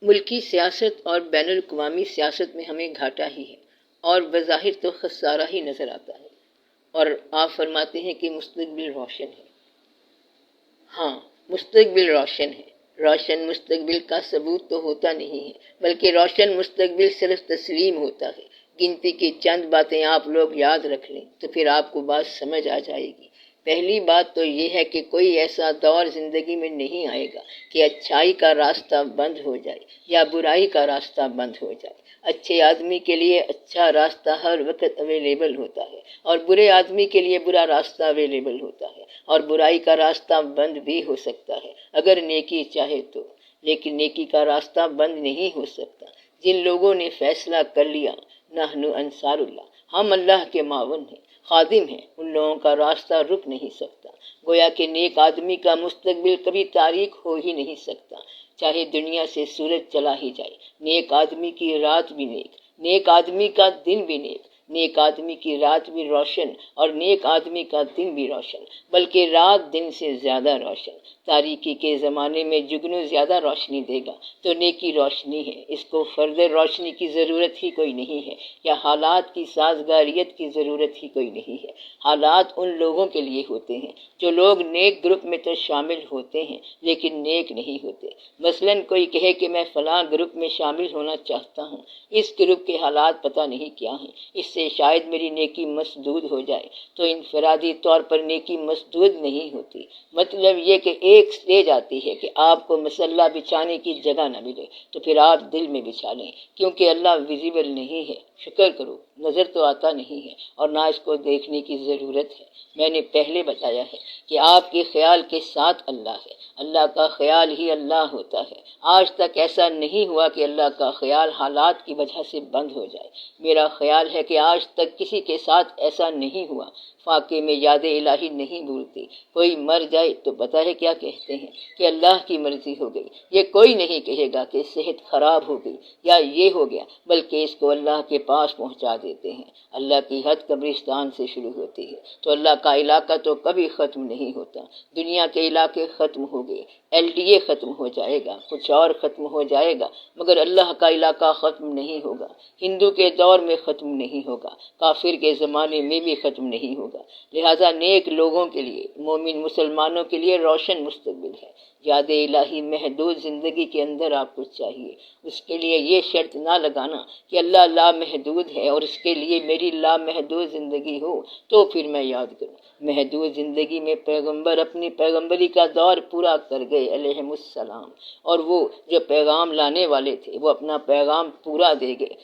ملکی سیاست اور بین الاقوامی سیاست میں ہمیں گھاٹا ہی ہے اور بظاہر تو خسارہ ہی نظر آتا ہے، اور آپ فرماتے ہیں کہ مستقبل روشن ہے۔ ہاں، مستقبل روشن ہے۔ روشن مستقبل کا ثبوت تو ہوتا نہیں ہے، بلکہ روشن مستقبل صرف تسلیم ہوتا ہے۔ گنتی کی چند باتیں آپ لوگ یاد رکھ لیں تو پھر آپ کو بات سمجھ آ جائے گی۔ پہلی بات تو یہ ہے کہ کوئی ایسا دور زندگی میں نہیں آئے گا کہ اچھائی کا راستہ بند ہو جائے یا برائی کا راستہ بند ہو جائے۔ اچھے آدمی کے لیے اچھا راستہ ہر وقت اویلیبل ہوتا ہے، اور برے آدمی کے لیے برا راستہ اویلیبل ہوتا ہے، اور برائی کا راستہ بند بھی ہو سکتا ہے اگر نیکی چاہے تو، لیکن نیکی کا راستہ بند نہیں ہو سکتا۔ جن لوگوں نے فیصلہ کر لیا نحن انصار اللہ، ہم اللہ کے معاون ہیں، خادم ہیں، ان لوگوں کا راستہ رک نہیں سکتا۔ گویا کہ نیک آدمی کا مستقبل کبھی تاریک ہو ہی نہیں سکتا، چاہے دنیا سے سورج چلا ہی جائے۔ نیک آدمی کی رات بھی نیک، نیک آدمی کا دن بھی نیک، نیک آدمی کی رات بھی روشن اور نیک آدمی کا دن بھی روشن، بلکہ رات دن سے زیادہ روشن۔ تاریکی کے زمانے میں جگنو زیادہ روشنی دے گا تو نیکی روشنی ہے، اس کو فردر روشنی کی ضرورت ہی کوئی نہیں ہے، یا حالات کی سازگاریت کی ضرورت ہی کوئی نہیں ہے۔ حالات ان لوگوں کے لیے ہوتے ہیں جو لوگ نیک گروپ میں تو شامل ہوتے ہیں لیکن نیک نہیں ہوتے۔ مثلا کوئی کہے کہ میں فلاں گروپ میں شامل ہونا چاہتا ہوں، اس گروپ کے حالات پتہ نہیں کیا ہیں، اس سے شاید میری نیکی مسدود ہو جائے، تو انفرادی طور پر نیکی مسدود نہیں ہوتی۔ مطلب یہ کہ ایک سٹیج آتی ہے کہ آپ کو مسلح بچھانے کی جگہ نہ ملے تو پھر آپ دل میں بچھا لیں، کیونکہ اللہ ویزیبل نہیں ہے۔ شکر کرو، نظر تو آتا نہیں ہے اور نہ اس کو دیکھنے کی ضرورت ہے۔ میں نے پہلے بتایا ہے کہ آپ کے خیال کے ساتھ اللہ ہے، اللہ کا خیال ہی اللہ ہوتا ہے۔ آج تک ایسا نہیں ہوا کہ اللہ کا خیال حالات کی وجہ سے بند ہو جائے۔ میرا خیال ہے کہ آج تک کسی کے ساتھ ایسا نہیں ہوا۔ فاقے میں یاد الہی نہیں بھولتی۔ کوئی مر جائے تو پتہ ہے کیا کہتے ہیں کہ اللہ کی مرضی ہو گئی۔ یہ کوئی نہیں کہے گا کہ صحت خراب ہو گئی یا یہ ہو گیا، بلکہ اس کو اللہ کے پاس پہنچا دیتے ہیں۔ اللہ کی حد قبرستان سے شروع ہوتی ہے، تو اللہ کا علاقہ تو کبھی ختم نہیں ہوتا۔ دنیا کے علاقے ختم ہو گئے، LDA ختم ہو جائے گا، کچھ اور ختم ہو جائے گا، مگر اللہ کا علاقہ ختم نہیں ہوگا۔ ہندو کے دور میں ختم نہیں ہوگا، کافر کے زمانے میں بھی ختم نہیں ہوگا۔ لہذا نیک لوگوں کے لیے، مومن مسلمانوں کے لیے روشن مستقبل ہے۔ یاد الہی محدود زندگی کے اندر آپ کو چاہیے۔ اس کے لیے یہ شرط نہ لگانا کہ اللہ لامحدود ہے اور اس کے لیے میری لامحدود زندگی ہو تو پھر میں یاد کروں۔ محدود زندگی میں پیغمبر اپنی پیغمبری کا دور پورا کر گئے علیہم السلام، اور وہ جو پیغام لانے والے تھے وہ اپنا پیغام پورا دے گئے،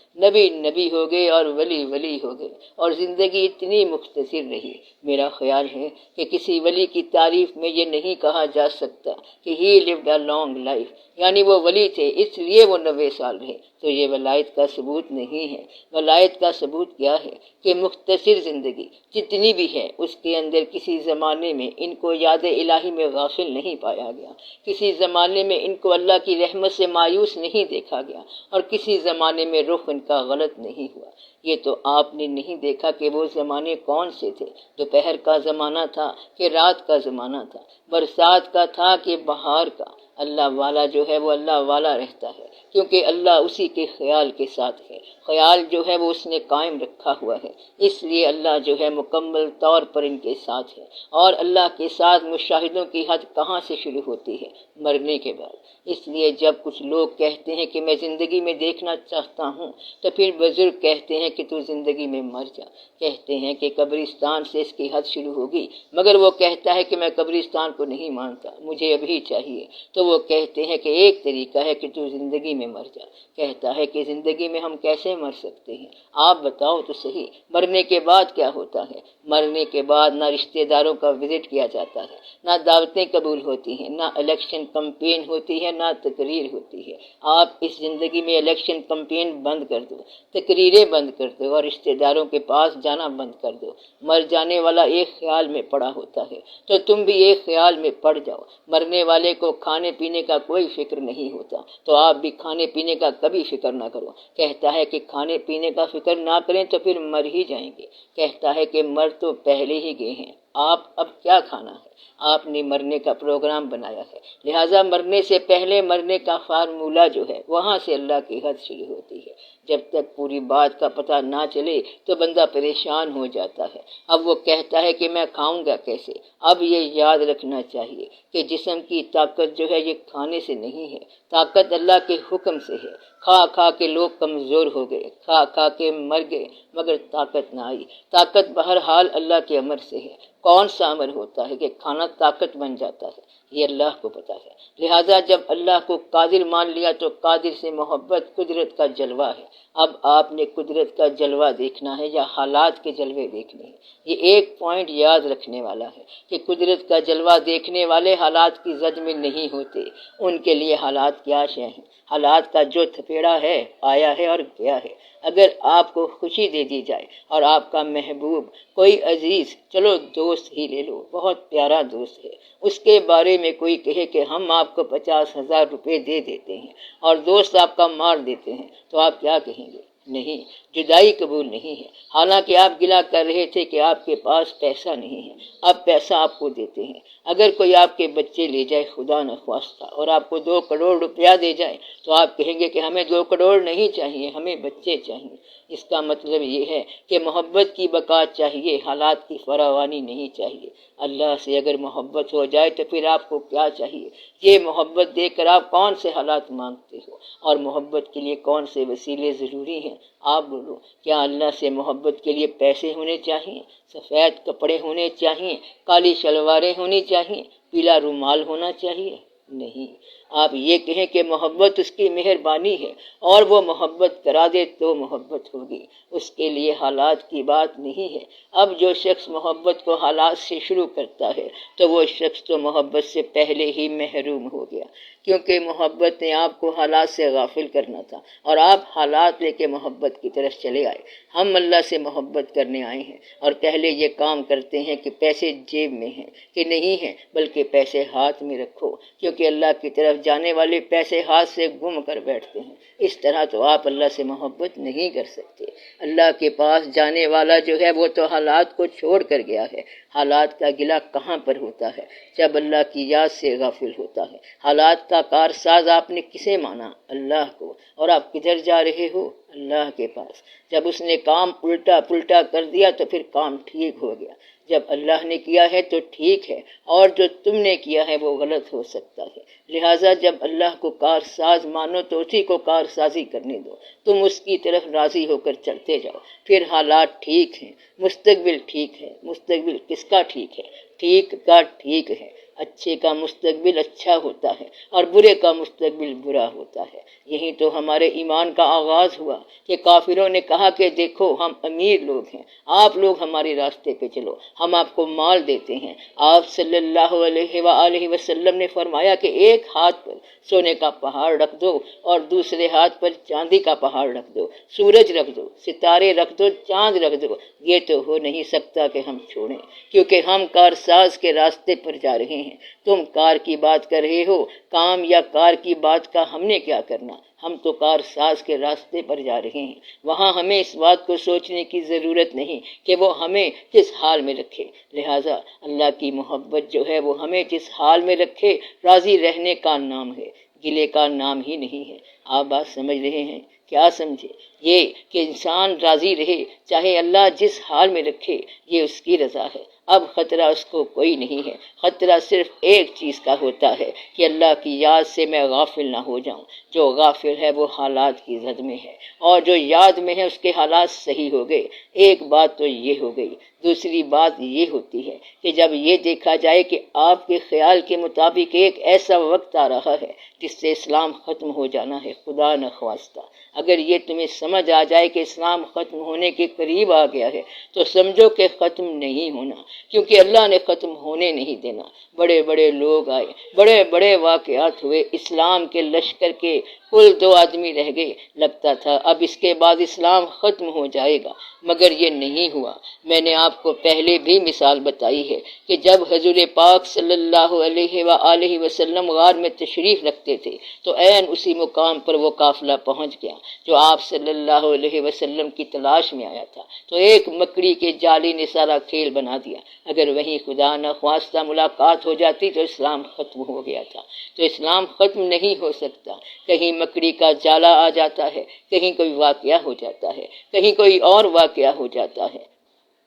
نبی ہو گئے اور ولی ہو گئے، اور زندگی اتنی مختصر رہی۔ میرا خیال ہے کہ کسی ولی کی تعریف میں یہ نہیں کہا جا سکتا کہ ہی لیوڈ اے لانگ لائف، یعنی وہ ولی تھے اس لیے وہ 90 سال رہے، تو یہ ولایت کا ثبوت نہیں ہے۔ ولایت کا ثبوت کیا ہے کہ مختصر زندگی جتنی بھی ہے اس کے اندر کسی زمانے میں ان کو یاد الہی میں غافل نہیں پایا گیا، کسی زمانے میں ان کو اللہ کی رحمت سے مایوس نہیں دیکھا گیا، اور کسی زمانے میں رخ ان کا غلط نہیں ہوا۔ یہ تو آپ نے نہیں دیکھا کہ وہ زمانے کون سے تھے، دوپہر کا زمانہ تھا کہ رات کا زمانہ تھا، برسات کا تھا کہ بہار کا۔ اللہ والا جو ہے وہ اللہ والا رہتا ہے، کیونکہ اللہ اسی کے خیال کے ساتھ ہے۔ خیال جو ہے وہ اس نے قائم رکھا ہوا ہے، اس لیے اللہ جو ہے مکمل طور پر ان کے ساتھ ہے۔ اور اللہ کے ساتھ مشاہدوں کی حد کہاں سے شروع ہوتی ہے؟ مرنے کے بعد۔ اس لیے جب کچھ لوگ کہتے ہیں کہ میں زندگی میں دیکھنا چاہتا ہوں، تو پھر بزرگ کہتے ہیں کہ تو زندگی میں مر جا۔ کہتے ہیں کہ قبرستان سے اس کی حد شروع ہوگی، مگر وہ کہتا ہے کہ میں قبرستان کو نہیں مانتا، مجھے ابھی چاہیے، تو وہ کہتے ہیں کہ ایک طریقہ ہے کہ تو زندگی میں مر جا۔ کہتا ہے کہ زندگی میں ہم کیسے مر سکتے ہیں؟ آپ بتاؤ تو صحیح، مرنے کے بعد کیا ہوتا ہے؟ مرنے کے بعد نہ رشتہ داروں کا وزٹ کیا جاتا ہے، نہ دعوتیں قبول ہوتی ہیں، نہ الیکشن کمپین ہوتی ہے، نہ تقریر ہوتی ہے۔ آپ اس زندگی میں الیکشن کمپین بند کر دو، تقریریں بند کر دو، اور رشتہ داروں کے پاس جانا بند کر دو۔ مر جانے والا ایک خیال میں پڑا ہوتا ہے تو تم بھی ایک خیال میں پڑ جاؤ۔ مرنے والے کو کھانے پینے کا کوئی فکر نہیں ہوتا، تو آپ بھی کھانے پینے کا کبھی فکر نہ کرو۔ کہتا ہے کہ کھانے پینے کا فکر نہ کریں تو پھر مر ہی جائیں گے۔ کہتا ہے کہ مر تو پہلے ہی گئے ہیں، آپ اب کیا کھانا ہے؟ آپ نے مرنے کا پروگرام بنایا ہے، لہٰذا مرنے سے پہلے مرنے کا فارمولہ جو ہے وہاں سے اللہ کی حد شروع ہوتی ہے۔ جب تک پوری بات کا پتہ نہ چلے تو بندہ پریشان ہو جاتا ہے۔ اب وہ کہتا ہے کہ میں کھاؤں گا کیسے؟ اب یہ یاد رکھنا چاہیے کہ جسم کی طاقت جو ہے یہ کھانے سے نہیں ہے، طاقت اللہ کے حکم سے ہے۔ کھا کھا کے لوگ کمزور ہو گئے، کھا کھا کے مر گئے، مگر طاقت نہ آئی۔ طاقت بہرحال اللہ کے امر سے ہے۔ کون سا امر ہوتا ہے کہ کھانا طاقت بن جاتا ہے؟ یہ اللہ کو پتا ہے۔ لہٰذا جب اللہ کو قادر مان لیا تو قادر سے محبت قدرت کا جلوہ ہے۔ اب آپ نے قدرت کا جلوہ دیکھنا ہے یا حالات کے جلوے دیکھنے ہیں؟ یہ ایک پوائنٹ یاد رکھنے والا ہے کہ قدرت کا جلوہ دیکھنے والے حالات کی زد میں نہیں ہوتے۔ ان کے لیے حالات کیا شے ہیں؟ حالات کا جو تھپیڑا ہے آیا ہے اور گیا ہے۔ اگر آپ کو خوشی دے دی جائے اور آپ کا محبوب کوئی عزیز، چلو دوست ہی لے لو، بہت پیارا دوست ہے، اس کے بارے میں کوئی کہے کہ ہم آپ کو 50,000 روپے دے دیتے ہیں اور دوست آپ کا مار دیتے ہیں، تو آپ کیا کہیں گے؟ نہیں، جدائی قبول نہیں ہے۔ حالانکہ آپ گلہ کر رہے تھے کہ آپ کے پاس پیسہ نہیں ہے، اب پیسہ آپ کو دیتے ہیں۔ اگر کوئی آپ کے بچے لے جائے خدا نخواستہ اور آپ کو 2 کروڑ روپیہ دے جائے تو آپ کہیں گے کہ ہمیں 2 کروڑ نہیں چاہیے، ہمیں بچے چاہیے۔ اس کا مطلب یہ ہے کہ محبت کی بقا چاہیے، حالات کی فراوانی نہیں چاہیے۔ اللہ سے اگر محبت ہو جائے تو پھر آپ کو کیا چاہیے؟ یہ محبت دے کر آپ کون سے حالات مانگتے ہو اور محبت کے لیے کون سے وسیلے ضروری ہیں؟ آپ بولو، کیا اللہ سے محبت کے لیے پیسے ہونے چاہیے، سفید کپڑے ہونے چاہیے، کالی شلواریں ہونی چاہیے، پیلا رومال ہونا چاہیے؟ نہیں۔ آپ یہ کہیں کہ محبت اس کی مہربانی ہے اور وہ محبت کرا دے تو محبت ہوگی، اس کے لیے حالات کی بات نہیں ہے۔ اب جو شخص محبت کو حالات سے شروع کرتا ہے تو وہ شخص تو محبت سے پہلے ہی محروم ہو گیا، کیونکہ محبت نے آپ کو حالات سے غافل کرنا تھا اور آپ حالات لے کے محبت کی طرف چلے آئے۔ ہم اللہ سے محبت کرنے آئے ہیں اور پہلے یہ کام کرتے ہیں کہ پیسے جیب میں ہیں کہ نہیں ہیں، بلکہ پیسے ہاتھ میں رکھو، کیونکہ اللہ کی طرف جانے والے پیسے ہاتھ سے گم کر بیٹھتے ہیں۔ اس طرح تو آپ اللہ سے محبت نہیں کر سکتے۔ اللہ کے پاس جانے والا جو ہے وہ تو حالات کو چھوڑ کر گیا ہے۔ حالات کا گلہ کہاں پر ہوتا ہے؟ جب اللہ کی یاد سے غافل ہوتا ہے۔ حالات کا کارساز آپ نے کسے مانا؟ اللہ کو۔ اور آپ کدھر جا رہے ہو؟ اللہ کے پاس۔ جب اس نے کام الٹا پلٹا کر دیا تو پھر کام ٹھیک ہو گیا۔ جب اللہ نے کیا ہے تو ٹھیک ہے اور جو تم نے کیا ہے وہ غلط ہو سکتا ہے۔ لہٰذا جب اللہ کو کارساز مانو تو اسی کو کارسازی کرنے دو، تم اس کی طرف راضی ہو کر چلتے جاؤ، پھر حالات ٹھیک ہیں، مستقبل ٹھیک ہے۔ مستقبل کس کا ٹھیک ہے؟ ٹھیک کا ٹھیک ہے۔ اچھے کا مستقبل اچھا ہوتا ہے اور برے کا مستقبل برا ہوتا ہے۔ یہی تو ہمارے ایمان کا آغاز ہوا کہ کافروں نے کہا کہ دیکھو ہم امیر لوگ ہیں، آپ لوگ ہمارے راستے پہ چلو، ہم آپ کو مال دیتے ہیں۔ آپ صلی اللہ علیہ وآلہ وسلم نے فرمایا کہ ایک ہاتھ پر سونے کا پہاڑ رکھ دو اور دوسرے ہاتھ پر چاندی کا پہاڑ رکھ دو، سورج رکھ دو، ستارے رکھ دو، چاند رکھ دو، یہ تو ہو نہیں سکتا کہ ہم چھوڑیں، کیونکہ ہم کارساز کے راستے پر جا رہے ہیں۔ تم کار کی بات کر رہے ہو، کام یا کار کی بات کا ہم نے کیا کرنا؟ ہم تو کارساز کے راستے پر جا رہے ہیں، وہاں ہمیں اس بات کو سوچنے کی ضرورت نہیں کہ وہ ہمیں کس حال میں رکھے۔ لہٰذا اللہ کی محبت جو ہے وہ ہمیں جس حال میں رکھے، راضی رہنے کا نام ہے، گلے کا نام ہی نہیں ہے۔ آپ بات سمجھ رہے ہیں؟ کیا سمجھے؟ یہ کہ انسان راضی رہے، چاہے اللہ جس حال میں رکھے، یہ اس کی رضا ہے۔ اب خطرہ اس کو کوئی نہیں ہے، خطرہ صرف ایک چیز کا ہوتا ہے کہ اللہ کی یاد سے میں غافل نہ ہو جاؤں۔ جو غافل ہے وہ حالات کی زد میں ہے اور جو یاد میں ہے اس کے حالات صحیح ہو گئے۔ ایک بات تو یہ ہو گئی۔ دوسری بات یہ ہوتی ہے کہ جب یہ دیکھا جائے کہ آپ کے خیال کے مطابق ایک ایسا وقت آ رہا ہے جس سے اسلام ختم ہو جانا ہے، خدا نخواستہ اگر یہ تمہیں سمجھ آ جائے کہ اسلام ختم ہونے کے قریب آ گیا ہے تو سمجھو کہ ختم نہیں ہونا، کیونکہ اللہ نے ختم ہونے نہیں دینا۔ بڑے بڑے لوگ آئے، بڑے بڑے واقعات ہوئے، اسلام کے لشکر کے کل 2 آدمی رہ گئے، لگتا تھا اب اس کے بعد اسلام ختم ہو جائے گا، مگر یہ نہیں ہوا۔ میں نے آپ کو پہلے بھی مثال بتائی ہے کہ جب حضور پاک صلی اللہ علیہ وآلہ وسلم غار میں تشریف رکھتے تھے تو عین اسی مقام پر وہ قافلہ پہنچ گیا جو آپ صلی اللہ علیہ وسلم کی تلاش میں آیا تھا، تو ایک مکڑی کے جالی نے سارا کھیل بنا دیا۔ اگر وہیں خدا نہ خواستہ ملاقات ہو جاتی تو اسلام ختم ہو گیا تھا۔ تو اسلام ختم نہیں ہو سکتا، کہیں مکڑی کا جالا آ جاتا ہے، کہیں کوئی واقعہ ہو جاتا ہے، کہیں کوئی اور واقعہ ہو جاتا ہے۔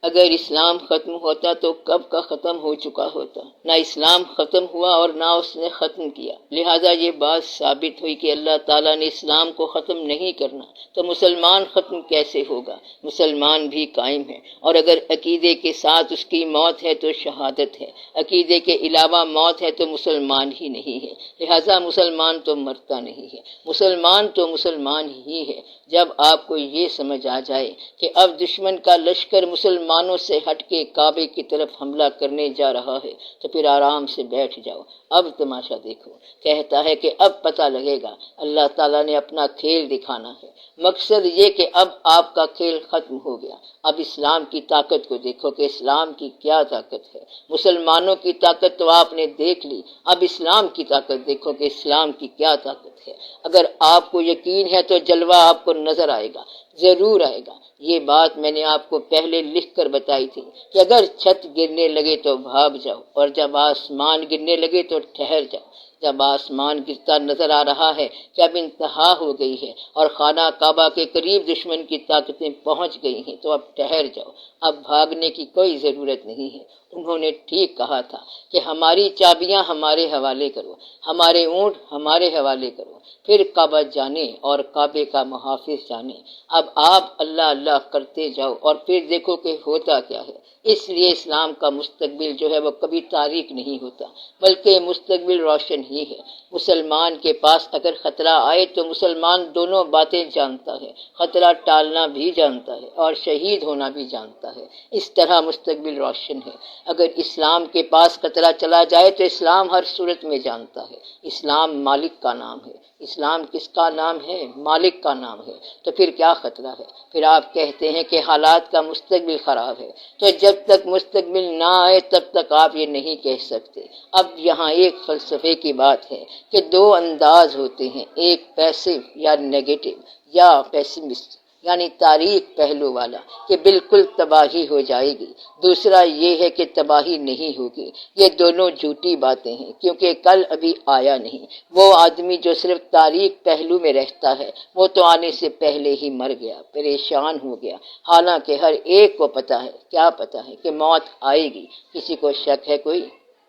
اگر اسلام ختم ہوتا تو کب کا ختم ہو چکا ہوتا۔ نہ اسلام ختم ہوا اور نہ اس نے ختم کیا، لہٰذا یہ بات ثابت ہوئی کہ اللہ تعالیٰ نے اسلام کو ختم نہیں کرنا، تو مسلمان ختم کیسے ہوگا؟ مسلمان بھی قائم ہے، اور اگر عقیدے کے ساتھ اس کی موت ہے تو شہادت ہے، عقیدے کے علاوہ موت ہے تو مسلمان ہی نہیں ہے، لہٰذا مسلمان تو مرتا نہیں ہے، مسلمان تو مسلمان ہی ہے۔ جب آپ کو یہ سمجھ آ جائے کہ اب دشمن کا لشکر مسلمانوں سے ہٹ کے کعبے کی طرف حملہ کرنے جا رہا ہے، تو پھر آرام سے بیٹھ جاؤ، اب تماشا دیکھو۔ کہتا ہے کہ اب پتہ لگے گا، اللہ تعالیٰ نے اپنا کھیل دکھانا ہے۔ مقصد یہ کہ اب آپ کا کھیل ختم ہو گیا، اب اسلام کی طاقت کو دیکھو کہ اسلام کی کیا طاقت ہے۔ مسلمانوں کی طاقت تو آپ نے دیکھ لی، اب اسلام کی طاقت دیکھو کہ اسلام کی کیا طاقت ہے۔ اگر آپ کو یقین ہے تو جلوہ آپ کو نظر آئے گا، ضرور آئے گا۔ یہ بات میں نے آپ کو پہلے لکھ کر بتائی تھی کہ اگر چھت گرنے لگے تو بھاگ جاؤ، اور جب آسمان گرنے لگے تو ٹھہر جاؤ۔ جب آسمان گرتا نظر آ رہا ہے کہ اب انتہا ہو گئی ہے اور خانہ کعبہ کے قریب دشمن کی طاقتیں پہنچ گئی ہیں، تو اب ٹھہر جاؤ، اب بھاگنے کی کوئی ضرورت نہیں ہے۔ انہوں نے ٹھیک کہا تھا کہ ہماری چابیاں ہمارے حوالے کرو، ہمارے اونٹ ہمارے حوالے کرو، پھر کعبہ جانے اور کعبے کا محافظ جانے۔ اب آپ اللہ اللہ کرتے جاؤ اور پھر دیکھو کہ ہوتا کیا ہے۔ اس لیے اسلام کا مستقبل جو ہے وہ کبھی تاریک نہیں ہوتا، بلکہ مستقبل روشن ہی ہے۔ مسلمان کے پاس اگر خطرہ آئے تو مسلمان دونوں باتیں جانتا ہے، خطرہ ٹالنا بھی جانتا ہے اور شہید ہونا بھی جانتا ہے۔ اس طرح مستقبل روشن ہے۔ اگر اسلام کے پاس خطرہ چلا جائے تو اسلام ہر صورت میں جانتا ہے، اسلام مالک کا نام ہے۔ اسلام کس کا نام ہے؟ مالک کا نام ہے۔ تو پھر کیا خطرہ ہے؟ پھر آپ کہتے ہیں کہ حالات کا مستقبل خراب ہے، تو جب تک مستقبل نہ آئے تب تک آپ یہ نہیں کہہ سکتے۔ اب یہاں ایک فلسفے کی بات ہے کہ دو انداز ہوتے ہیں، ایک پیسو یا نیگیٹو یا پیسمسٹ یعنی تاریک پہلو والا کہ بالکل تباہی ہو جائے گی، دوسرا یہ ہے کہ تباہی نہیں ہوگی۔ یہ دونوں جھوٹی باتیں ہیں، کیونکہ کل ابھی آیا نہیں۔ وہ آدمی جو صرف تاریک پہلو میں رہتا ہے وہ تو آنے سے پہلے ہی مر گیا، پریشان ہو گیا، حالانکہ ہر ایک کو پتہ ہے، کیا پتہ ہے کہ موت آئے گی۔ کسی کو شک ہے کوئی؟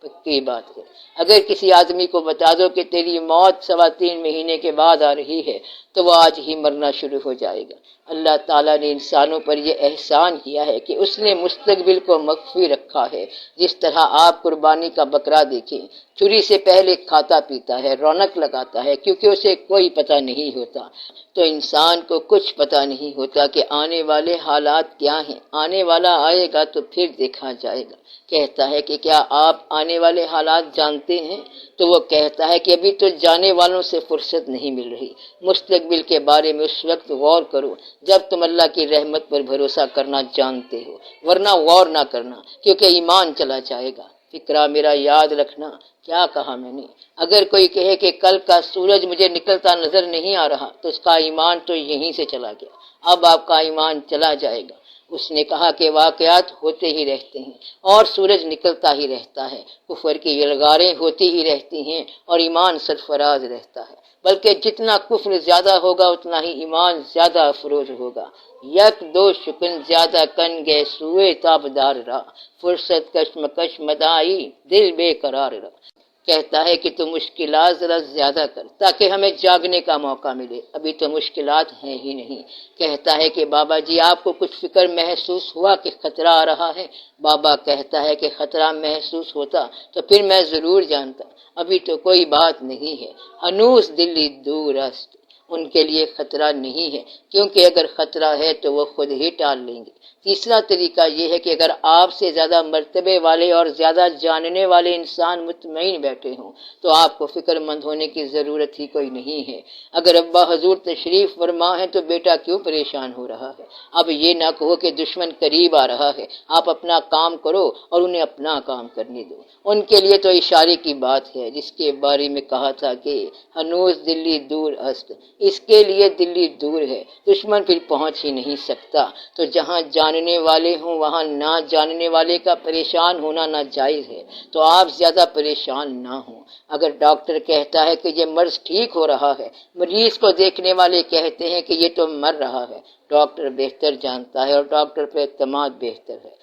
پکی بات ہے۔ اگر کسی آدمی کو بتا دو کہ تیری موت 3.25 مہینے کے بعد آ رہی ہے تو وہ آج ہی مرنا شروع ہو جائے گا۔ اللہ تعالیٰ نے انسانوں پر یہ احسان کیا ہے کہ اس نے مستقبل کو مخفی رکھا ہے۔ جس طرح آپ قربانی کا بکرا دیکھیں، چوری سے پہلے کھاتا پیتا ہے، رونق لگاتا ہے، کیونکہ اسے کوئی پتہ نہیں ہوتا۔ تو انسان کو کچھ پتہ نہیں ہوتا کہ آنے والے حالات کیا ہیں۔ آنے والا آئے گا تو پھر دیکھا جائے گا۔ کہتا ہے کہ کیا آپ آنے والے حالات جانتے ہیں؟ تو وہ کہتا ہے کہ ابھی تو جانے والوں سے فرصت نہیں مل رہی۔ مستقبل کے بارے میں اس وقت غور کرو جب تم اللہ کی رحمت پر بھروسہ کرنا جانتے ہو، ورنہ غور نہ کرنا، کیونکہ ایمان چلا جائے گا۔ فکرہ میرا یاد رکھنا، کیا کہا میں نے؟ اگر کوئی کہے کہ کل کا سورج مجھے نکلتا نظر نہیں آ رہا تو اس کا ایمان تو یہیں سے چلا گیا، اب آپ کا ایمان چلا جائے گا۔ اس نے کہا کہ واقعات ہوتے ہی رہتے ہیں اور سورج نکلتا ہی رہتا ہے، کفر کی یلغاریں ہوتی ہی رہتی ہیں اور ایمان سرفراز رہتا ہے، بلکہ جتنا کفر زیادہ ہوگا اتنا ہی ایمان زیادہ افروز ہوگا۔ یک دو شکن زیادہ کن گئے سوئے تابدار را، فرصت کشمکش مدائی دل بے قرار را۔ کہتا ہے کہ تو مشکلات ذرا زیادہ کر تاکہ ہمیں جاگنے کا موقع ملے، ابھی تو مشکلات ہیں ہی نہیں۔ کہتا ہے کہ بابا جی آپ کو کچھ فکر محسوس ہوا کہ خطرہ آ رہا ہے؟ بابا کہتا ہے کہ خطرہ محسوس ہوتا تو پھر میں ضرور جانتا، ابھی تو کوئی بات نہیں ہے، ہنوز دلی دور است۔ ان کے لیے خطرہ نہیں ہے، کیونکہ اگر خطرہ ہے تو وہ خود ہی ٹال لیں گے۔ تیسرا طریقہ یہ ہے کہ اگر آپ سے زیادہ مرتبے والے اور زیادہ جاننے والے انسان مطمئن بیٹھے ہوں تو آپ کو فکر مند ہونے کی ضرورت ہی کوئی نہیں ہے۔ اگر ابا حضور تشریف فرما ہے تو بیٹا کیوں پریشان ہو رہا ہے؟ اب یہ نہ کہو کہ دشمن قریب آ رہا ہے، آپ اپنا کام کرو اور انہیں اپنا کام کرنے دو۔ ان کے لیے تو اشارے کی بات ہے، جس کے بارے میں کہا تھا کہ ہنوز دلی دور است، اس کے لیے دلی دور ہے، دشمن پھر پہنچ ہی نہیں سکتا۔ تو جہاں جاننے والے ہوں وہاں نہ جاننے والے کا پریشان ہونا ناجائز ہے، تو آپ زیادہ پریشان نہ ہوں۔ اگر ڈاکٹر کہتا ہے کہ یہ مرض ٹھیک ہو رہا ہے، مریض کو دیکھنے والے کہتے ہیں کہ یہ تو مر رہا ہے، ڈاکٹر بہتر جانتا ہے اور ڈاکٹر پہ اعتماد بہتر ہے۔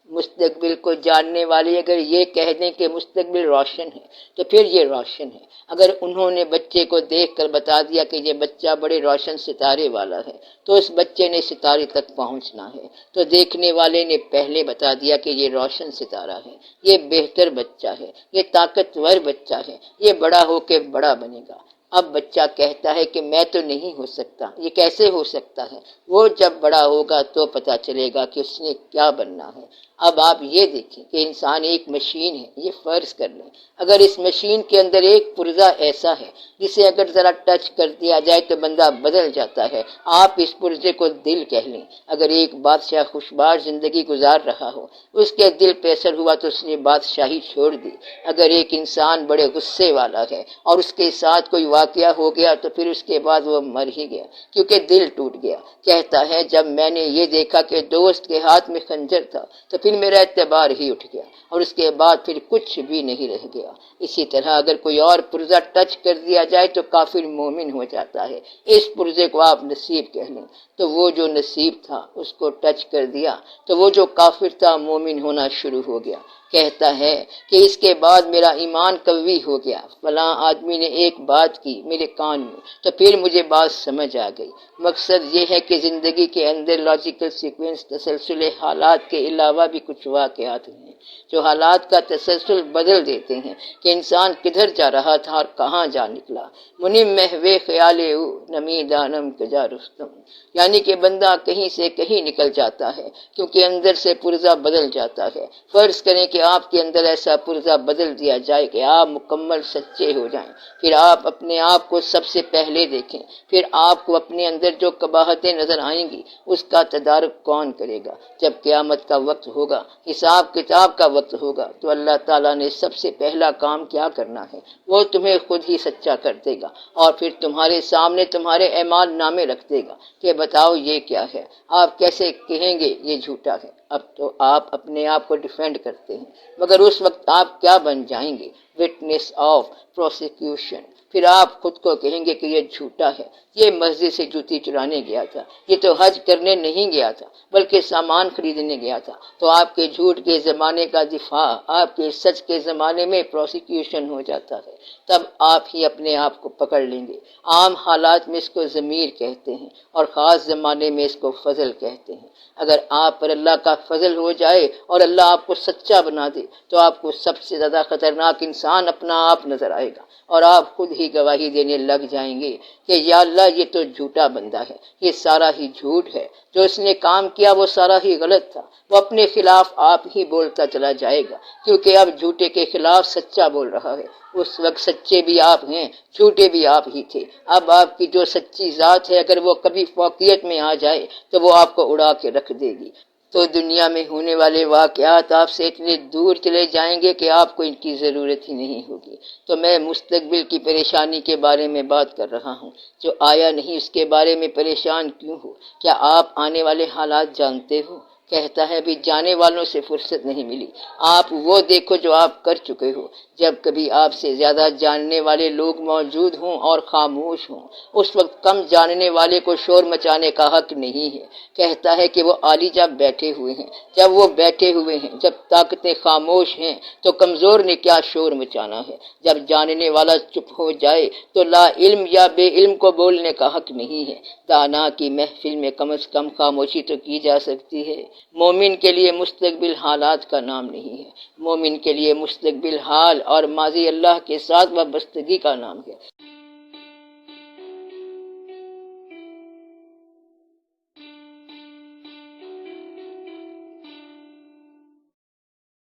مستقبل کو جاننے والے اگر یہ کہہ دیں کہ مستقبل روشن ہے تو پھر یہ روشن ہے۔ اگر انہوں نے بچے کو دیکھ کر بتا دیا کہ یہ بچہ بڑے روشن ستارے والا ہے تو اس بچے نے ستارے تک پہنچنا ہے، تو دیکھنے والے نے پہلے بتا دیا کہ یہ روشن ستارہ ہے، یہ بہتر بچہ ہے، یہ طاقتور بچہ ہے، یہ بڑا ہو کے بڑا بنے گا۔ اب بچہ کہتا ہے کہ میں تو نہیں ہو سکتا، یہ کیسے ہو سکتا ہے؟ وہ جب بڑا ہوگا تو پتہ چلے گا کہ اس نے کیا بننا ہے۔ اب آپ یہ دیکھیں کہ انسان ایک مشین ہے، یہ فرض کر لیں۔ اگر اس مشین کے اندر ایک پرزہ ایسا ہے جسے اگر ذرا ٹچ کر دیا جائے تو بندہ بدل جاتا ہے، آپ اس پرزے کو دل کہہ لیں۔ اگر ایک بادشاہ خوشبار زندگی گزار رہا ہو، اس کے دل پہ اثر ہوا تو اس نے بادشاہی چھوڑ دی۔ اگر ایک انسان بڑے غصے والا ہے اور اس کے ساتھ کوئی واقعہ ہو گیا تو پھر اس کے بعد وہ مر ہی گیا، کیونکہ دل ٹوٹ گیا۔ کہتا ہے جب میں نے یہ دیکھا کہ دوست کے ہاتھ میں خنجر تھا تو پھر میرا اعتبار ہی اٹھ گیا اور اس کے بعد پھر کچھ بھی نہیں رہ گیا۔ اسی طرح اگر کوئی اور پرزہ ٹچ کر دیا جائے تو کافر مومن ہو جاتا ہے۔ اس پرزے کو آپ نصیب کہہ لیں، تو وہ جو نصیب تھا اس کو ٹچ کر دیا تو وہ جو کافر تھا مومن ہونا شروع ہو گیا۔ کہتا ہے کہ اس کے بعد میرا ایمان قوی ہو گیا، فلاں آدمی نے ایک بات کی میرے کان میں تو پھر مجھے بات سمجھ آ گئی۔ مقصد یہ ہے کہ زندگی کے اندر لاجیکل سیکوینس، تسلسل حالات کے علاوہ بھی کچھ واقعات ہیں جو حالات کا تسلسل بدل دیتے ہیں کہ انسان کدھر جا رہا تھا اور کہاں جا نکلا۔ منم محوے خیال او نمی دانم کجا رستم، یعنی کہ بندہ کہیں سے کہیں نکل جاتا ہے کیونکہ اندر سے پرزہ بدل جاتا ہے۔ فرض کریں کہ آپ کے اندر ایسا پرزہ بدل دیا جائے کہ آپ مکمل سچے ہو جائیں، پھر آپ اپنے آپ کو سب سے پہلے دیکھیں، پھر آپ کو اپنے اندر جو قباحتیں نظر آئیں گی اس کا تدارک کون کرے گا؟ جب قیامت کا وقت ہوگا، حساب کتاب کا وقت ہوگا، تو اللہ تعالیٰ نے سب سے پہلا کام کیا کرنا ہے؟ وہ تمہیں خود ہی سچا کر دے گا اور پھر تمہارے سامنے تمہارے اعمال نامے رکھ دے گا کہ بتاؤ یہ کیا ہے۔ آپ کیسے کہیں گے یہ جھوٹا ہے؟ اب تو آپ اپنے آپ کو ڈیفینڈ کرتے ہیں، مگر اس وقت آپ کیا بن جائیں گے؟ Witness of prosecution. پھر آپ خود کو کہیں گے کہ یہ جھوٹا ہے، یہ مسجد سے جوتی چرانے گیا تھا، یہ تو حج کرنے نہیں گیا تھا بلکہ سامان خریدنے گیا تھا۔ تو آپ کے جھوٹ کے زمانے کا دفاع آپ کے سچ کے زمانے میں پروسیکیوشن ہو جاتا ہے، تب آپ ہی اپنے آپ کو پکڑ لیں گے۔ عام حالات میں اس کو ضمیر کہتے ہیں اور خاص زمانے میں اس کو فضل کہتے ہیں۔ اگر آپ پر اللہ کا فضل ہو جائے اور اللہ آپ کو سچا بنا دے تو آپ کو سب سے زیادہ خطرناک انسان اپنا آپ نظر آئے گا اور آپ خود ہی گواہی دینے لگ جائیں گے کہ یا اللہ یہ تو جھوٹا بندہ ہے، یہ سارا ہی جھوٹ ہے، جو اس نے کام کیا وہ سارا ہی غلط تھا۔ وہ اپنے خلاف آپ ہی بولتا چلا جائے گا کیونکہ اب جھوٹے کے خلاف سچا بول رہا ہے۔ اس وقت سچے بھی آپ ہیں، جھوٹے بھی آپ ہی تھے۔ اب آپ کی جو سچی ذات ہے اگر وہ کبھی فوقیت میں آ جائے تو وہ آپ کو اڑا کے رکھ دے گی، تو دنیا میں ہونے والے واقعات آپ سے اتنے دور چلے جائیں گے کہ آپ کو ان کی ضرورت ہی نہیں ہوگی۔ تو میں مستقبل کی پریشانی کے بارے میں بات کر رہا ہوں، جو آیا نہیں اس کے بارے میں پریشان کیوں ہو؟ کیا آپ آنے والے حالات جانتے ہو؟ کہتا ہے بھی جانے والوں سے فرصت نہیں ملی، آپ وہ دیکھو جو آپ کر چکے ہو۔ جب کبھی آپ سے زیادہ جاننے والے لوگ موجود ہوں اور خاموش ہوں، اس وقت کم جاننے والے کو شور مچانے کا حق نہیں ہے۔ کہتا ہے کہ وہ عالی جب بیٹھے ہوئے ہیں، جب وہ بیٹھے ہوئے ہیں، جب طاقتیں خاموش ہیں تو کمزور نے کیا شور مچانا ہے۔ جب جاننے والا چپ ہو جائے تو لا علم یا بے علم کو بولنے کا حق نہیں ہے۔ دانا کی محفل میں کم از کم خاموشی تو کی جا سکتی ہے۔ مومن کے لیے مستقبل حالات کا نام نہیں ہے، مومن کے لیے مستقبل حال اور ماضی اللہ کے ساتھ وابستگی کا نام ہے۔